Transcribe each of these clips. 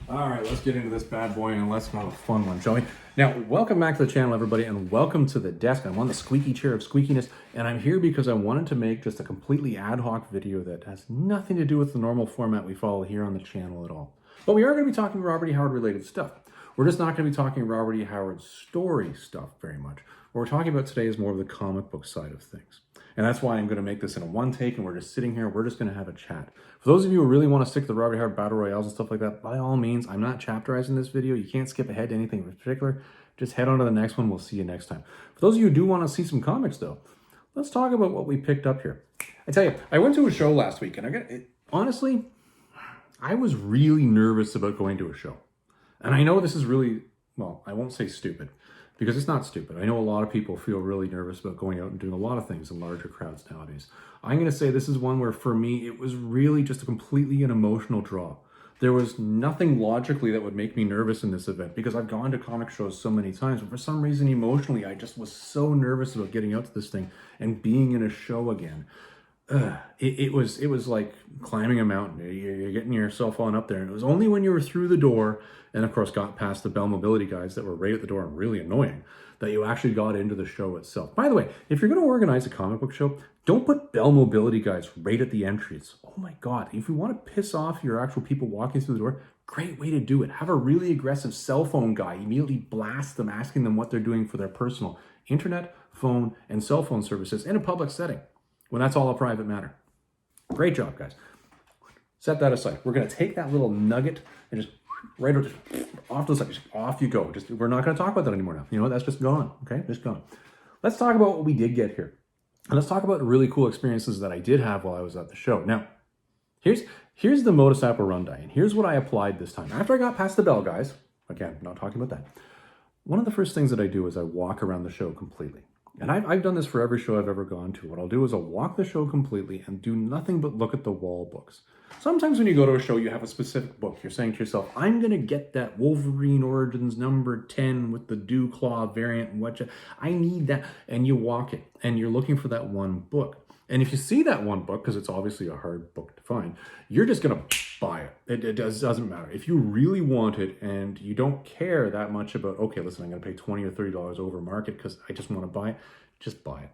All right, let's get into this bad boy and let's have a fun one, shall we? Now, welcome back to the channel, everybody, and welcome to the desk. I'm on the squeaky chair of squeakiness, and I'm here because I wanted to make just a completely ad hoc video that has nothing to do with the normal format we follow here on the channel at all. But we are going to be talking Robert E. Howard related stuff. We're just not going to be talking Robert E. Howard story stuff very much. What we're talking about today is more of the comic book side of things. And that's why I'm going to make this in a one take, and we're just sitting here, we're just going to have a chat. For those of you who really want to stick to the Robert E. Howard Battle Royales and stuff like that, by all means, I'm not chapterizing this video. You can't skip ahead to anything in particular. Just head on to the next one. We'll see you next time. For those of you who do want to see some comics, though, let's talk about what we picked up here. I tell you, I went to a show last week, and honestly, I was really nervous about going to a show. And I know this is really, well, I won't say stupid, because it's not stupid. I know a lot of people feel really nervous about going out and doing a lot of things in larger crowds nowadays. I'm going to say this is one where, for me, it was really just completely an emotional draw. There was nothing logically that would make me nervous in this event, because I've gone to comic shows so many times, but for some reason, emotionally, I just was so nervous about getting out to this thing and being in a show again. It was like climbing a mountain. You're getting yourself on up there, and it was only when you were through the door and of course got past the Bell Mobility guys that were right at the door and really annoying that you actually got into the show itself. By the way, if you're going to organize a comic book show, don't put Bell Mobility guys right at the entrance. Oh my God, if you want to piss off your actual people walking through the door, great way to do it. Have a really aggressive cell phone guy immediately blast them, asking them what they're doing for their personal internet, phone, and cell phone services in a public setting, when that's all a private matter. Great job, guys. Set that aside. We're going to take that little nugget and just right off to the side. Just off you go. We're not going to talk about that anymore now. You know what? That's just gone. Okay? Just gone. Let's talk about what we did get here. And let's talk about the really cool experiences that I did have while I was at the show. Now, here's the modus operandi, and here's what I applied this time. After I got past the Bell guys, again, not talking about that, one of the first things that I do is I walk around the show completely. And I've done this for every show I've ever gone to. What I'll do is I'll walk the show completely and do nothing but look at the wall books. Sometimes when you go to a show, you have a specific book. You're saying to yourself, I'm going to get that Wolverine Origins number 10 with the Dew Claw variant. I need that. And you walk it, and you're looking for that one book. And if you see that one book, because it's obviously a hard book to find, you're just going to buy it. It doesn't matter. If you really want it and you don't care that much about, okay, listen, I'm going to pay $20 or $30 over market because I just want to buy it, just buy it.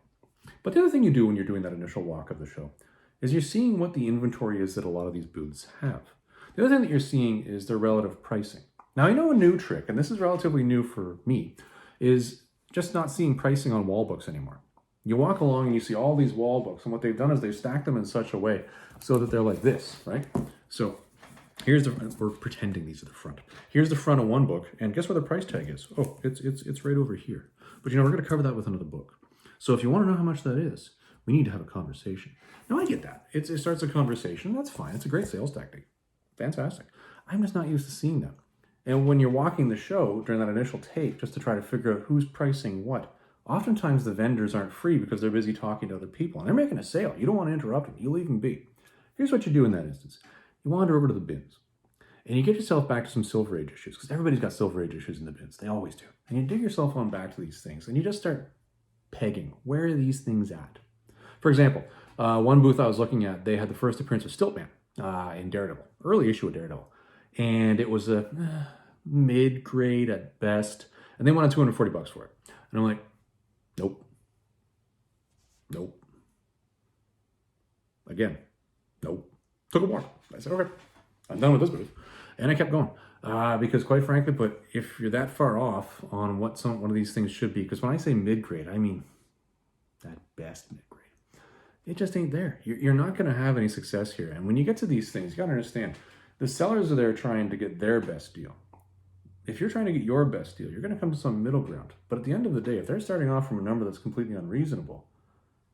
But the other thing you do when you're doing that initial walk of the show is you're seeing what the inventory is that a lot of these booths have. The other thing that you're seeing is their relative pricing. Now, I know a new trick, and this is relatively new for me, is just not seeing pricing on wall books anymore. You walk along and you see all these wall books, and what they've done is they've stacked them in such a way so that they're like this, right? So we're pretending these are the front. Here's the front of one book, and guess where the price tag is? Oh, it's right over here. But we're going to cover that with another book. So if you want to know how much that is, we need to have a conversation. Now, I get that. It starts a conversation. That's fine. It's a great sales tactic. Fantastic. I'm just not used to seeing that. And when you're walking the show during that initial take, just to try to figure out who's pricing what, oftentimes the vendors aren't free because they're busy talking to other people, and they're making a sale. You don't want to interrupt them. You leave them be. Here's what you do in that instance. You wander over to the bins, and you get yourself back to some Silver Age issues, because everybody's got Silver Age issues in the bins. They always do. And you dig yourself on back to these things, and you just start pegging. Where are these things at? For example, one booth I was looking at, they had the first appearance of Stiltman in Daredevil, early issue of Daredevil. And it was a mid-grade at best, and they wanted $240 for it. And I'm like, nope. Again, nope. Took a walk. I said, okay, I'm done with this booth. And I kept going. Because quite frankly, but if you're that far off on what one of these things should be, because when I say mid-grade, I mean that best mid-grade. It just ain't there. You're not going to have any success here. And when you get to these things, you got to understand, the sellers are there trying to get their best deal. If you're trying to get your best deal, you're going to come to some middle ground. But at the end of the day, if they're starting off from a number that's completely unreasonable,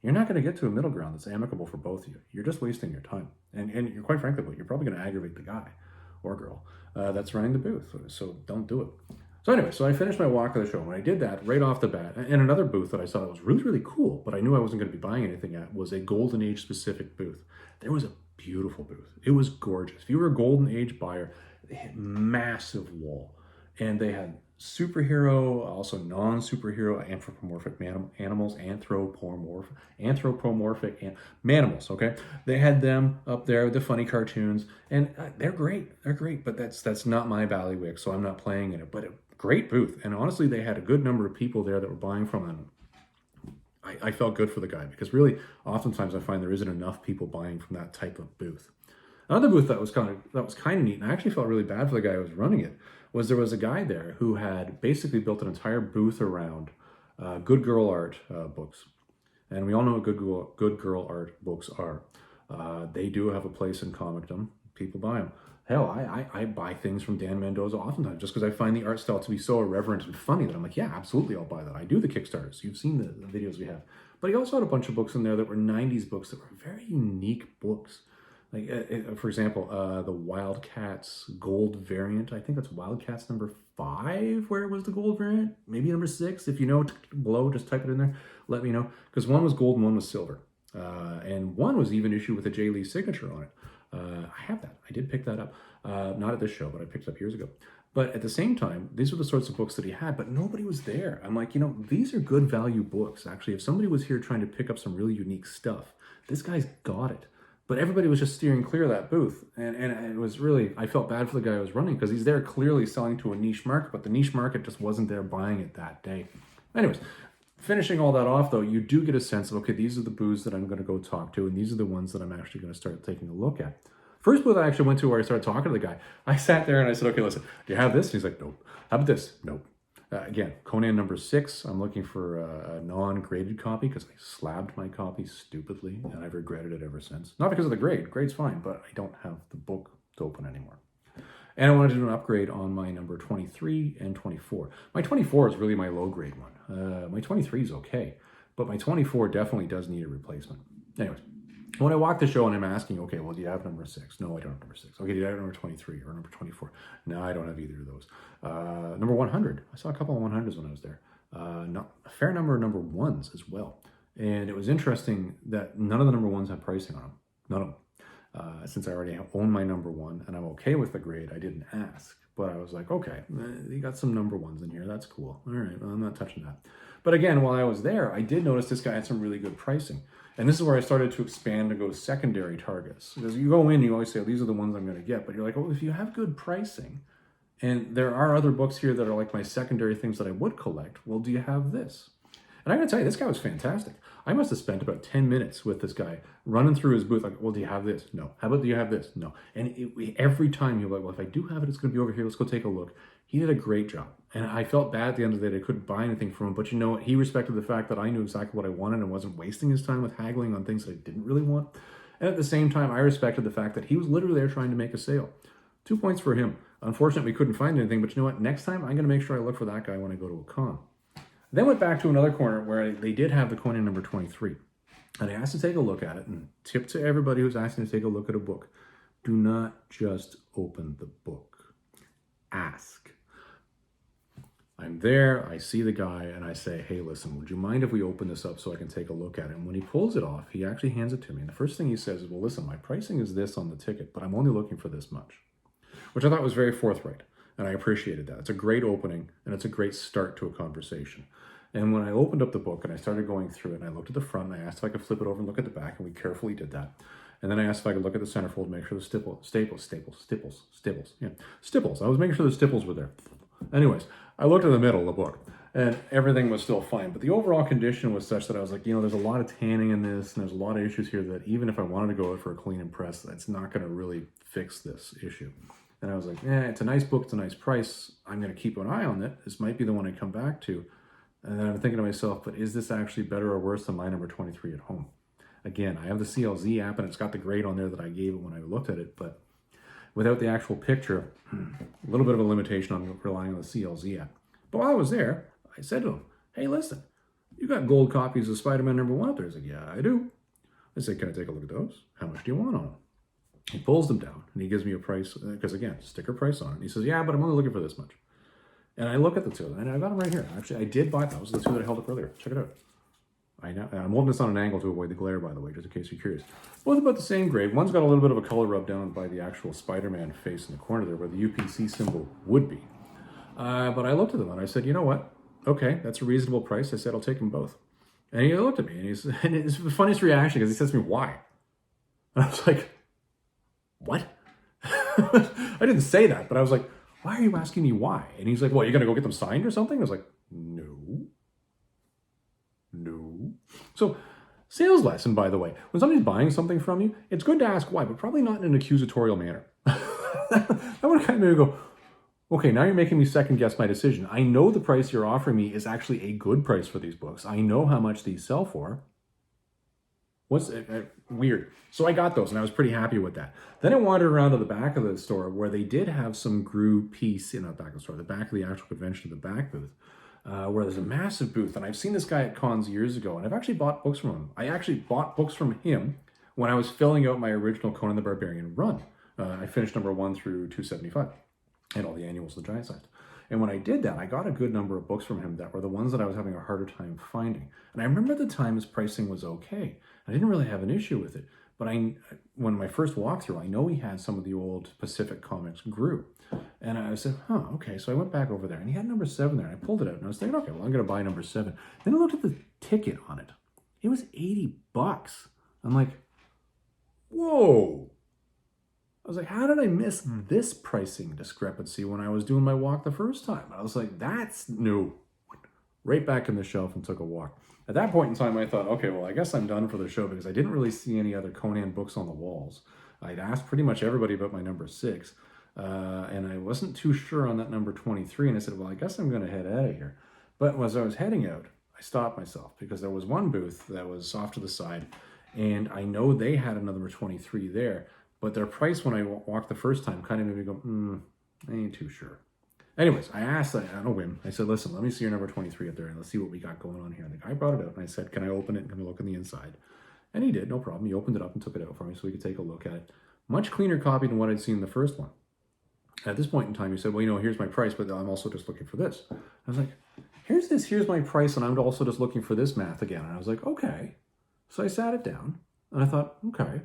you're not going to get to a middle ground that's amicable for both of you. You're just wasting your time. And you're quite frankly, you're probably going to aggravate the guy or girl that's running the booth. So don't do it. So anyway, so I finished my walk of the show. When I did that, right off the bat, and another booth that I saw that was really, really cool, but I knew I wasn't going to be buying anything at, was a Golden Age specific booth. There was a beautiful booth. It was gorgeous. If you were a Golden Age buyer, they had massive wall. And they had superhero, also non-superhero, anthropomorphic animals, anthropomorphic manimals. Okay, they had them up there with the funny cartoons, and they're great. They're great, but that's not my bailiwick, so I'm not playing in it. But a great booth, and honestly, they had a good number of people there that were buying from them. I felt good for the guy because really, oftentimes I find there isn't enough people buying from that type of booth. Another booth that was kind of neat, and I actually felt really bad for the guy who was running it, was there was a guy there who had basically built an entire booth around good girl art books. And we all know what good girl art books are. They do have a place in comicdom. People buy them. Hell, I buy things from Dan Mendoza oftentimes just because I find the art style to be so irreverent and funny that I'm like, yeah, absolutely, I'll buy that. I do the Kickstarters. You've seen the videos we have. But he also had a bunch of books in there that were 90s books that were very unique books. Like, for example, the Wildcats gold variant. I think that's Wildcats number 5, where it was the gold variant. Maybe number 6. If you know below, just type it in there. Let me know. Because one was gold and one was silver. And one was even issued with a Jay Lee signature on it. I have that. I did pick that up. Not at this show, but I picked it up years ago. But at the same time, these were the sorts of books that he had, but nobody was there. I'm like, these are good value books. Actually, if somebody was here trying to pick up some really unique stuff, this guy's got it. But everybody was just steering clear of that booth. And it was really, I felt bad for the guy who was running because he's there clearly selling to a niche market, but the niche market just wasn't there buying it that day. Anyways, finishing all that off though, you do get a sense of, okay, these are the booths that I'm going to go talk to, and these are the ones that I'm actually going to start taking a look at. First booth I actually went to where I started talking to the guy, I sat there and I said, okay, listen, do you have this? And he's like, nope. How about this? Nope. Again, Conan number 6. I'm looking for a non-graded copy because I slabbed my copy stupidly, and I've regretted it ever since. Not because of the grade. Grade's fine, but I don't have the book to open anymore. And I wanted to do an upgrade on my number 23 and 24. My 24 is really my low-grade one. My 23 is okay, but my 24 definitely does need a replacement. Anyways, when I walk the show and I'm asking, okay, well, do you have number 6? No, I don't have number 6. Okay, do you have number 23 or number 24? No, I don't have either of those. Number 100. I saw a couple of 100s when I was there. A fair number of number 1s as well. And it was interesting that none of the number 1s had pricing on them. None of them. Since I already own my number 1 and I'm okay with the grade, I didn't ask. But I was like, okay, you got some number 1s in here. That's cool. All right, well, I'm not touching that. But again, while I was there, I did notice this guy had some really good pricing. And this is where I started to expand and go secondary targets. Because you go in, you always say, oh, these are the ones I'm going to get. But you're like, well, if you have good pricing, and there are other books here that are like my secondary things that I would collect, well, do you have this? And I'm going to tell you, this guy was fantastic. I must have spent about 10 minutes with this guy running through his booth like, well, do you have this? No. How about do you have this? No. And every time he was like, well, if I do have it, it's going to be over here. Let's go take a look. He did a great job. And I felt bad at the end of the day that I couldn't buy anything from him. But you know what? He respected the fact that I knew exactly what I wanted and wasn't wasting his time with haggling on things that I didn't really want. And at the same time, I respected the fact that he was literally there trying to make a sale. 2 points for him. Unfortunately, we couldn't find anything. But you know what? Next time, I'm going to make sure I look for that guy when I go to a con. Then went back to another corner where they did have the Conan number 23. And I asked to take a look at it. And tip to everybody who's asking to take a look at a book. Do not just open the book. Ask. I'm there, I see the guy, and I say, hey, listen, would you mind if we open this up so I can take a look at it? And when he pulls it off, he actually hands it to me. And the first thing he says is, well, listen, my pricing is this on the ticket, but I'm only looking for this much. Which I thought was very forthright, and I appreciated that. It's a great opening, and it's a great start to a conversation. And when I opened up the book and I started going through it, and I looked at the front, and I asked if I could flip it over and look at the back, and we carefully did that. And then I asked if I could look at the centerfold and make sure the staples. I was making sure the staples were there. Anyways, I looked in the middle of the book, and everything was still fine. But the overall condition was such that I was like, there's a lot of tanning in this, and there's a lot of issues here that even if I wanted to go for a clean and press, that's not going to really fix this issue. And I was like, it's a nice book, it's a nice price. I'm going to keep an eye on it. This might be the one I come back to. And then I'm thinking to myself, but is this actually better or worse than my number 23 at home? Again, I have the CLZ app, and it's got the grade on there that I gave it when I looked at it, but without the actual picture, a little bit of a limitation on relying on the CLZ app. But while I was there, I said to him, hey, listen, you got gold copies of Spider-Man number 1 up there? He's like, yeah, I do. I said, can I take a look at those? How much do you want on them? He pulls them down, and he gives me a price, because again, sticker price on it. And he says, yeah, but I'm only looking for this much. And I look at the two, and I got them right here. Actually, I did buy them. Those are the two that I held up earlier. Check it out. I'm holding this on an angle to avoid the glare, by the way, just in case you're curious. Both about the same grade. One's got a little bit of a color rub down by the actual Spider-Man face in the corner there, where the UPC symbol would be. But I looked at them and I said, you know what? Okay, that's a reasonable price. I said, I'll take them both. And he looked at me and and it's the funniest reaction because he says to me, why? And I was like, what? I didn't say that, but I was like, why are you asking me why? And he's like, well, you're going to go get them signed or something? I was like, no. So, sales lesson, by the way, when somebody's buying something from you, it's good to ask why, but probably not in an accusatorial manner. That would kind of make me go, okay, now you're making me second guess my decision. I know the price you're offering me is actually a good price for these books. I know how much these sell for. What's weird. So I got those and I was pretty happy with that. Then I wandered around to the back of the store where they did have some Gru piece in the back of the store, the back of the actual convention, the back booth, where there's a massive booth. And I've seen this guy at cons years ago and I've actually bought books from him. I actually bought books from him when I was filling out my original Conan the Barbarian run. I finished number 1 through 275 and all the annuals, the giant size. And when I did that, I got a good number of books from him that were the ones that I was having a harder time finding. And I remember at the time his pricing was okay. I didn't really have an issue with it. But when my first walkthrough, I know he had some of the old Pacific Comics Gru. And I said, okay. So I went back over there and he had number 7 there. And I pulled it out and I was thinking, okay, well, I'm going to buy number 7. Then I looked at the ticket on it. It was $80. I'm like, whoa. I was like, how did I miss this pricing discrepancy when I was doing my walk the first time? I was like, that's new. Right back in the shelf and took a walk. At that point in time, I thought, okay, well, I guess I'm done for the show because I didn't really see any other Conan books on the walls. I'd asked pretty much everybody about my number 6, and I wasn't too sure on that number 23, and I said, well, I guess I'm going to head out of here. But as I was heading out, I stopped myself because there was one booth that was off to the side, and I know they had another number 23 there, but their price when I walked the first time kind of made me go, I ain't too sure. Anyways, I asked, on a whim, I said, listen, let me see your number 23 up there and let's see what we got going on here. And the guy brought it out and I said, can I open it and can I look on the inside? And he did, no problem. He opened it up and took it out for me so we could take a look at it. Much cleaner copy than what I'd seen in the first one. At this point in time, he said, well, here's my price, but I'm also just looking for this. I was like, here's my price, and I'm also just looking for this math again. And I was like, okay. So I sat it down and I thought, okay.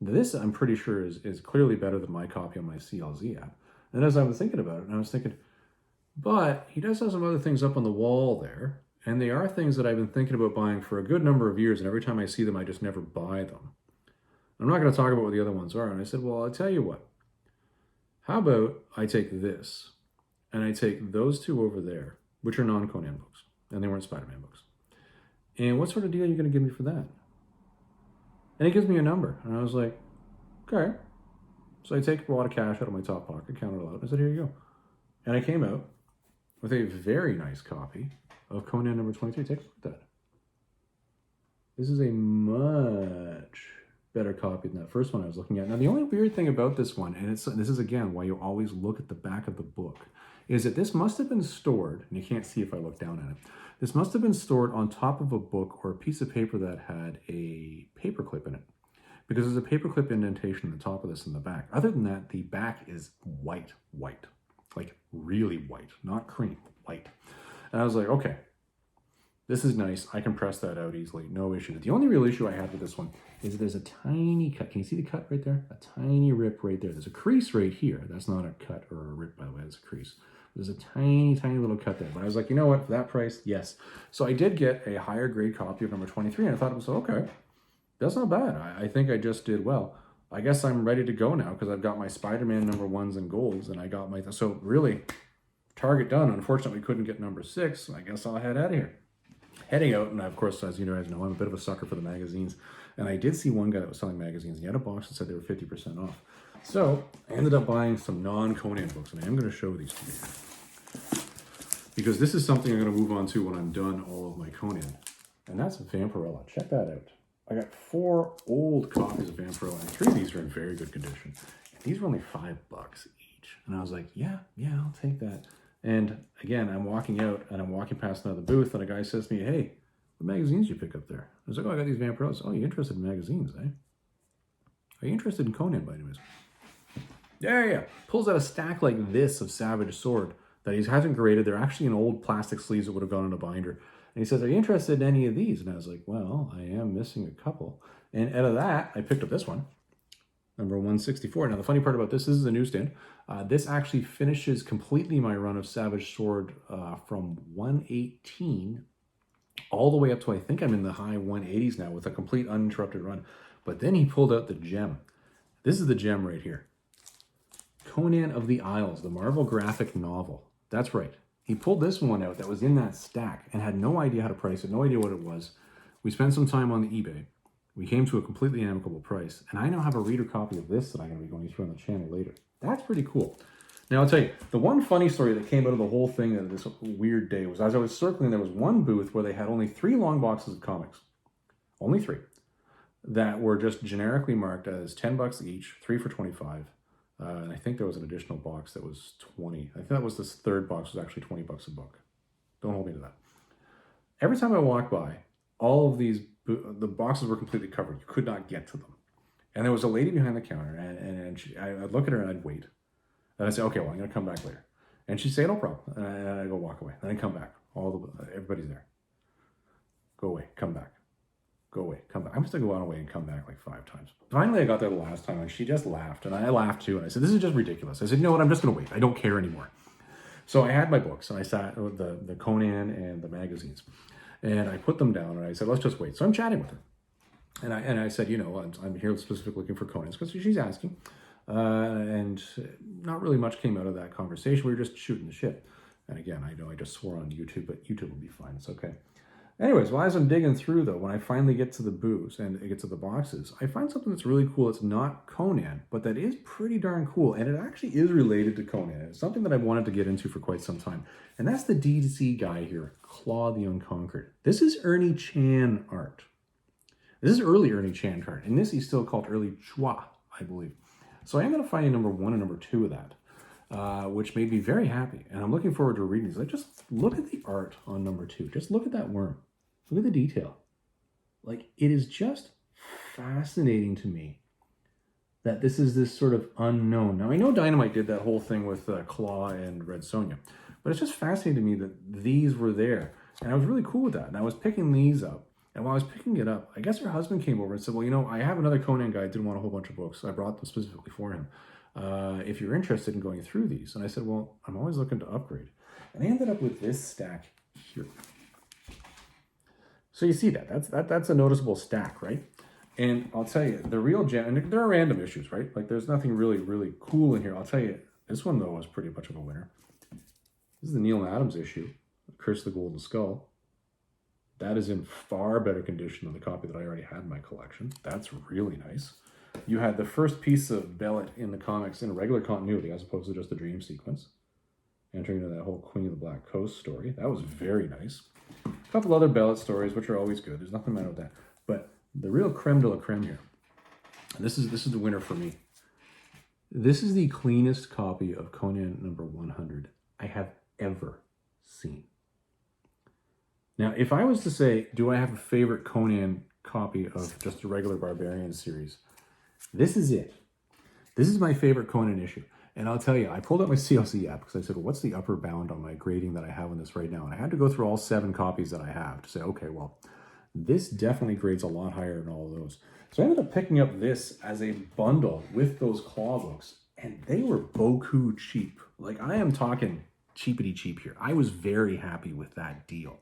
This, I'm pretty sure, is clearly better than my copy on my CLZ app. And as I was thinking about it, and I was thinking, but he does have some other things up on the wall there, and they are things that I've been thinking about buying for a good number of years, and every time I see them, I just never buy them. I'm not going to talk about what the other ones are. And I said, well, I'll tell you what. How about I take this, and I take those 2 over there, which are non-Conan books, and they weren't Spider-Man books. And what sort of deal are you going to give me for that? And he gives me a number. And I was like, okay. So I take a lot of cash out of my top pocket, counted it out, and I said, here you go. And I came out with a very nice copy of Conan number 23. Take a look at that. This is a much better copy than that first one I was looking at. Now, the only weird thing about this one, and this is, again, why you always look at the back of the book, is that this must have been stored, and you can't see if I look down at it, this must have been stored on top of a book or a piece of paper that had a paperclip in it. Because there's a paperclip indentation in the top of this in the back. Other than that, the back is white. Like really white, not cream, white. And I was like, okay, this is nice. I can press that out easily, no issue. The only real issue I have with this one is there's a tiny cut. Can you see the cut right there? A tiny rip right there. There's a crease right here. That's not a cut or a rip, by the way, it's a crease. There's a tiny little cut there. But I was like, you know what, for that price, yes. So I did get a higher grade copy of number 23, and I thought it was okay. That's not bad. I think I just did well. I guess I'm ready to go now because I've got my Spider-Man number 1s and golds, and I got my... So really, target done. Unfortunately, couldn't get number 6. So I guess I'll head out of here. Heading out, and of course, as you guys know, I'm a bit of a sucker for the magazines. And I did see one guy that was selling magazines. He had a box that said they were 50% off. So I ended up buying some non-Conan books, and I am going to show these to you. Because this is something I'm going to move on to when I'm done all of my Conan. And that's Vampirella. Check that out. I got 4 old copies of Vampirella, and 3 of these are in very good condition. And these were only $5 each. And I was like, yeah, I'll take that. And again, I'm walking out, and I'm walking past another booth, and a guy says to me, hey, what magazines did you pick up there? I was like, oh, I got these Vampirellas. Oh, you interested in magazines, eh? Are you interested in Conan by any means? Yeah. Pulls out a stack like this of Savage Sword that he hasn't graded. They're actually in old plastic sleeves that would have gone in a binder. And he says, are you interested in any of these? And I was like, well, I am missing a couple. And out of that, I picked up this one. number 164. Now, the funny part about this is a newsstand. This actually finishes completely my run of Savage Sword from 118 all the way up to, I think I'm in the high 180s now with a complete uninterrupted run. But then he pulled out the gem. This is the gem right here. Conan of the Isles, the Marvel graphic novel. That's right. He pulled this one out that was in that stack and had no idea how to price it, no idea what it was. We spent some time on the eBay. We came to a completely amicable price, and I now have a reader copy of this that I'm going to be going through on the channel later. That's pretty cool. Now, I'll tell you, the one funny story that came out of the whole thing of this weird day was as I was circling, there was one booth where they had only 3 long boxes of comics. Only 3. That were just generically marked as $10 each, 3 for $25. And I think there was an additional box that was 20. I think that was this third box was actually $20 a book. Don't hold me to that. Every time I walked by, all of these, the boxes were completely covered. You could not get to them. And there was a lady behind the counter, and I'd look at her and I'd wait. And I'd say, okay, well, I'm going to come back later. And she'd say, no problem. And I'd go walk away. Then I'd come back. Everybody's there. Go away, come back. Go away, come back. I must have gone away and come back like 5 times. Finally, I got there the last time, and she just laughed, and I laughed too. And I said, this is just ridiculous. I said, you know what, I'm just going to wait. I don't care anymore. So I had my books, and I sat with the Conan and the magazines. And I put them down, and I said, let's just wait. So I'm chatting with her. And I said, you know, I'm here specifically looking for Conan's, because she's asking. And not really much came out of that conversation. We were just shooting the shit. And again, I know I just swore on YouTube, but YouTube will be fine. It's okay. Anyways, well, as I'm digging through, though, when I finally get to the booths and it gets to the boxes, I find something that's really cool. It's not Conan, but that is pretty darn cool. And it actually is related to Conan. It's something that I've wanted to get into for quite some time. And that's the DC guy here, Claw the Unconquered. This is Ernie Chan art. This is early Ernie Chan art. And this is still called early Chua, I believe. So I am going to find number 1 and number 2 of that, which made me very happy. And I'm looking forward to reading these. Like, just look at the art on number 2. Just look at that worm. Look at the detail. Like, it is just fascinating to me that this is this sort of unknown. Now, I know Dynamite did that whole thing with Claw and Red Sonja, but it's just fascinating to me that these were there. And I was really cool with that. And I was picking these up. And while I was picking it up, I guess her husband came over and said, well, you know, I have another Conan guy. I didn't want a whole bunch of books. So I brought them specifically for him. If you're interested in going through these. And I said, well, I'm always looking to upgrade. And I ended up with this stack here. So you see that's a noticeable stack, right? And I'll tell you, the real gem, and there are random issues, right? Like, there's nothing really, really cool in here. I'll tell you, this one, though, was pretty much of a winner. This is the Neil Adams issue, Curse of the Golden Skull. That is in far better condition than the copy that I already had in my collection. That's really nice. You had the first piece of Bellet in the comics in a regular continuity, as opposed to just the dream sequence. Entering into that whole Queen of the Black Coast story. That was very nice. A couple other Bellet stories, which are always good. There's nothing wrong with that. But the real creme de la creme here, and this is the winner for me. This is the cleanest copy of Conan number 100 I have ever seen. Now, if I was to say, do I have a favorite Conan copy of just a regular Barbarian series? This is it. This is my favorite Conan issue. And I'll tell you, I pulled up my CLC app because I said, well, what's the upper bound on my grading that I have on this right now? And I had to go through all 7 copies that I have to say, okay, well, this definitely grades a lot higher than all of those. So I ended up picking up this as a bundle with those Claw books, and they were beaucoup cheap. Like, I am talking cheapity cheap here. I was very happy with that deal.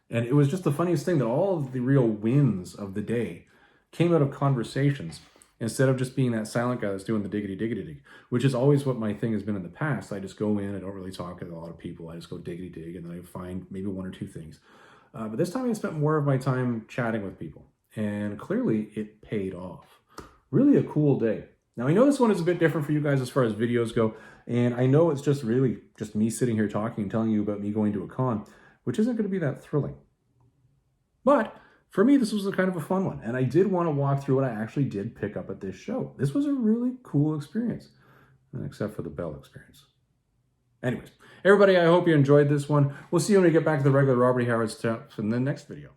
And it was just the funniest thing that all of the real wins of the day came out of conversations instead of just being that silent guy that's doing the diggity dig, which is always what my thing has been in the past. I just go in, I don't really talk to a lot of people. I just go diggity dig, and then I find maybe 1 or 2 things. But this time I spent more of my time chatting with people, and clearly it paid off. Really a cool day. Now, I know this one is a bit different for you guys as far as videos go, and I know it's just really just me sitting here talking and telling you about me going to a con, which isn't going to be that thrilling. But for me, this was a kind of a fun one, and I did want to walk through what I actually did pick up at this show. This was a really cool experience, except for the Bell experience. Anyways, everybody, I hope you enjoyed this one. We'll see you when we get back to the regular Robert Howard stuff in the next video.